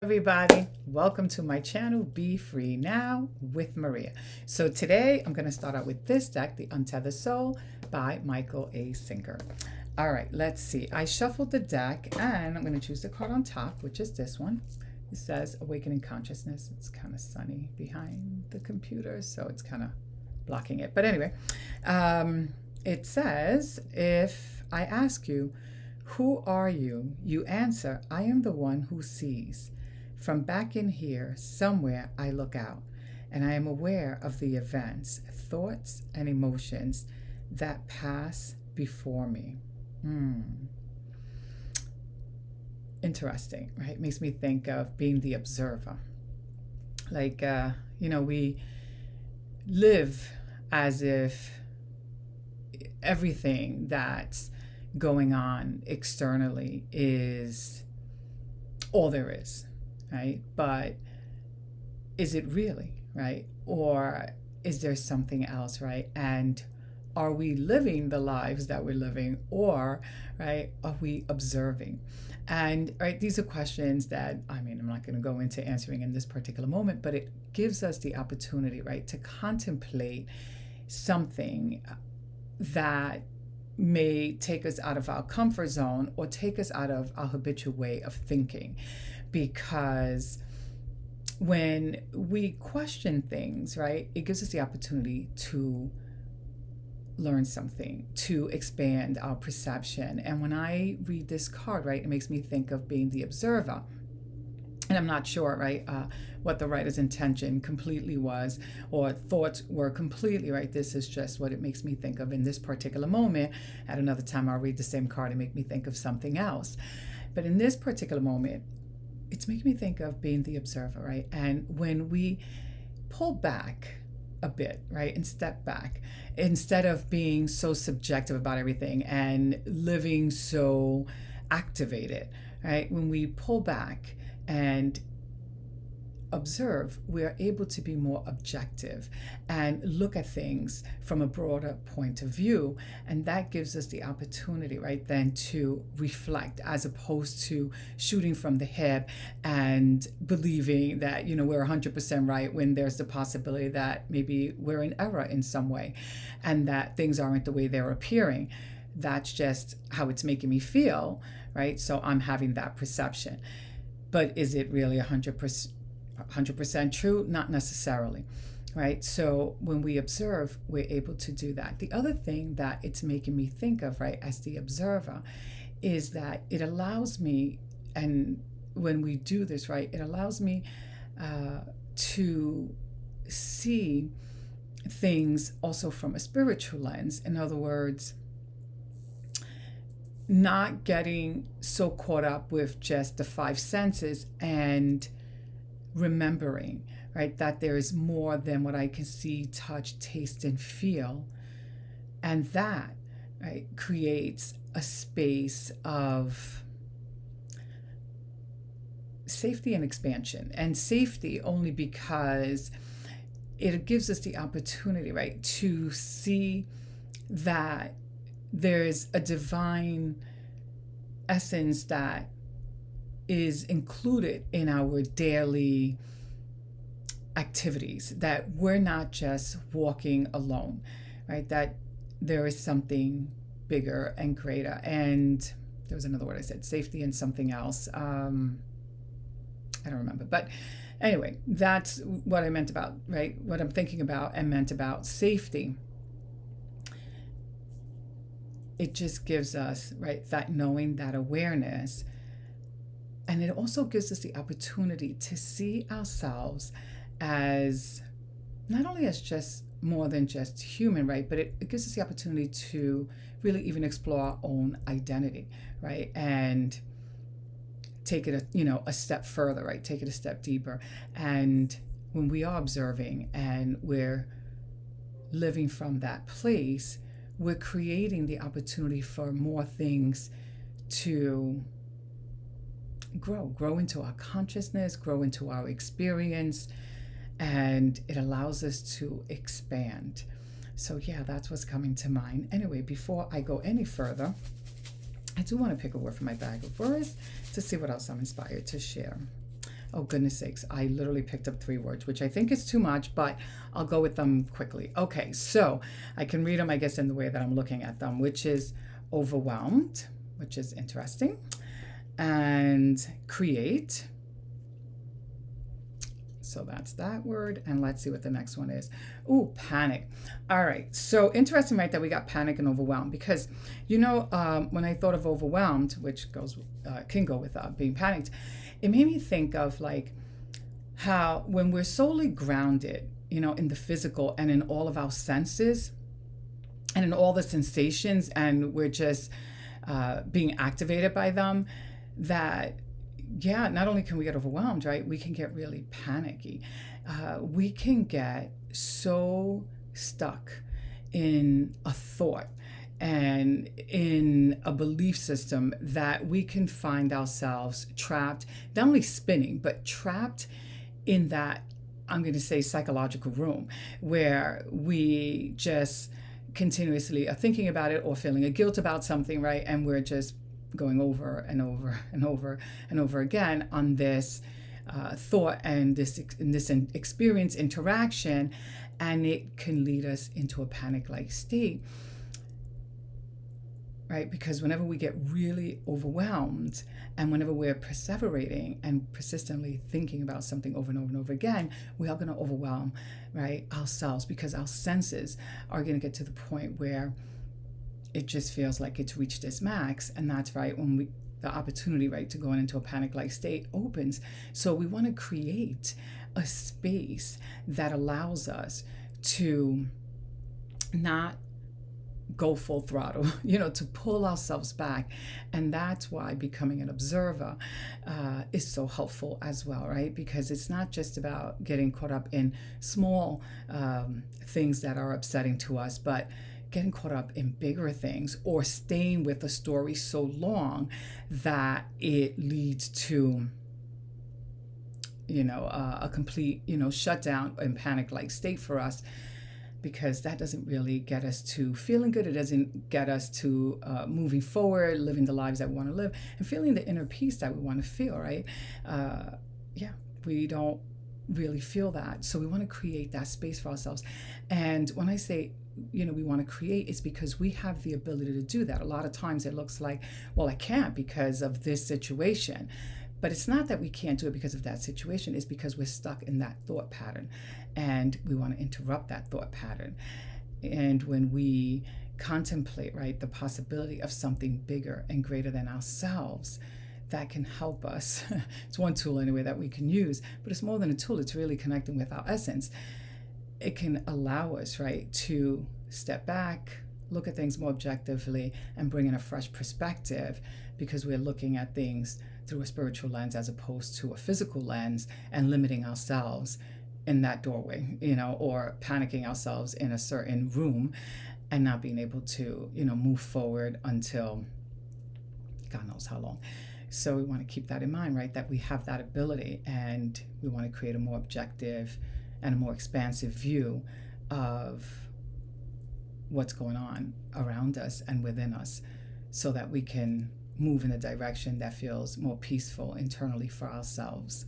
Everybody, welcome to my channel, Be Free Now with Maria. So today I'm going to start out with this deck, The Untethered Soul by Michael A. Singer. All right, let's see. I shuffled the deck and I'm going to choose the card on top, which is this one. It says Awakening Consciousness. It's kind of sunny behind the computer, so it's kind of blocking it. But anyway, it says, if I ask you, who are you? You answer, I am the one who sees. From back in here, somewhere I look out, and I am aware of the events, thoughts, and emotions that pass before me. Interesting, right? Makes me think of being the observer. Like, we live as if everything that's going on externally is all there is. Right? But is it really, right? Or is there something else, right? And are we living the lives that we're living, or, right, are we observing? And, right, these are questions that, I'm not going to go into answering in this particular moment, but it gives us the opportunity, right, to contemplate something that may take us out of our comfort zone or take us out of our habitual way of thinking. Because when we question things, right, it gives us the opportunity to learn something, to expand our perception. And when I read this card, right, it makes me think of being the observer. And I'm not sure, right, what the writer's intention completely was, or thoughts were completely, right? This is just what it makes me think of in this particular moment. At another time, I'll read the same card and make me think of something else. But in this particular moment, it's making me think of being the observer, right? And when we pull back a bit, right, and step back, instead of being so subjective about everything and living so activated, right? When we pull back and observe, we are able to be more objective and look at things from a broader point of view. And that gives us the opportunity, right, then to reflect, as opposed to shooting from the hip and believing that, we're 100% right when there's the possibility that maybe we're in error in some way and that things aren't the way they're appearing. That's just how it's making me feel, right? So I'm having that perception. But is it really 100% true? Not necessarily, right? So when we observe, we're able to do that. The other thing that it's making me think of, right, as the observer, is that it allows me, and when we do this, right, it allows me to see things also from a spiritual lens. In other words, not getting so caught up with just the five senses and remembering, right, that there is more than what I can see, touch, taste, and feel. And that, right, creates a space of safety and expansion. And safety only because it gives us the opportunity, right, to see that there's a divine essence that is included in our daily activities, that we're not just walking alone, right? That there is something bigger and greater. And there was another word I said, safety and something else. I don't remember. But anyway, that's what I meant about, right? What I'm thinking about and meant about safety. It just gives us, right, that knowing, that awareness. And it also gives us the opportunity to see ourselves as not only as just more than just human, right, but it gives us the opportunity to really even explore our own identity, right, and take it a step further, right, take it a step deeper. And when we are observing and we're living from that place, we're creating the opportunity for more things to grow into our consciousness, grow into our experience, and it allows us to expand. So yeah, that's what's coming to mind. Anyway, before I go any further, I do want to pick a word from my bag of words to see what else I'm inspired to share. Oh, goodness sakes. I literally picked up 3 words, which I think is too much, but I'll go with them quickly. Okay, so I can read them, I guess, in the way that I'm looking at them, which is overwhelmed, which is interesting, and create. So that's that word. And let's see what the next one is. Ooh, panic. All right. So interesting, right, that we got panic and overwhelmed, because, when I thought of overwhelmed, which can go with being panicked, it made me think of like how when we're solely grounded, in the physical and in all of our senses and in all the sensations, and we're just being activated by them, that not only can we get overwhelmed, right? We can get really panicky. We can get so stuck in a thought and in a belief system that we can find ourselves trapped, not only spinning, but trapped in that, I'm going to say, psychological room where we just continuously are thinking about it or feeling a guilt about something, right? And we're just going over and over and over and over again on this thought and this experience interaction, and it can lead us into a panic-like state, right? Because whenever we get really overwhelmed and whenever we're perseverating and persistently thinking about something over and over and over again, we are going to overwhelm, right, ourselves, because our senses are going to get to the point where it just feels like it's reached its max. And that's right when the opportunity, right, to go into a panic-like state opens. So we want to create a space that allows us to not go full throttle, to pull ourselves back. And that's why becoming an observer is so helpful as well, right? Because it's not just about getting caught up in small things that are upsetting to us, but getting caught up in bigger things, or staying with a story so long that it leads to, a complete, shutdown and panic-like state for us, because that doesn't really get us to feeling good. It doesn't get us to moving forward, living the lives that we want to live, and feeling the inner peace that we want to feel, right? We don't really feel that. So we want to create that space for ourselves. And when I say, we want to create, it's because we have the ability to do that. A lot of times it looks like, well, I can't because of this situation. But it's not that we can't do it because of that situation. It's because we're stuck in that thought pattern, and we want to interrupt that thought pattern. And when we contemplate, right, the possibility of something bigger and greater than ourselves, that can help us. It's one tool anyway that we can use, but it's more than a tool. It's really connecting with our essence. It can allow us, right, to step back, look at things more objectively, and bring in a fresh perspective, because we're looking at things through a spiritual lens as opposed to a physical lens, and limiting ourselves in that doorway, or panicking ourselves in a certain room and not being able to, move forward until God knows how long. So we want to keep that in mind, right, that we have that ability, and we want to create a more objective and a more expansive view of what's going on around us and within us, so that we can move in a direction that feels more peaceful internally for ourselves.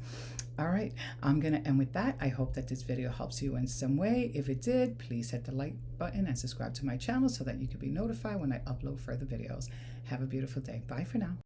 All right, I'm going to end with that. I hope that this video helps you in some way. If it did, please hit the like button and subscribe to my channel so that you can be notified when I upload further videos. Have a beautiful day. Bye for now.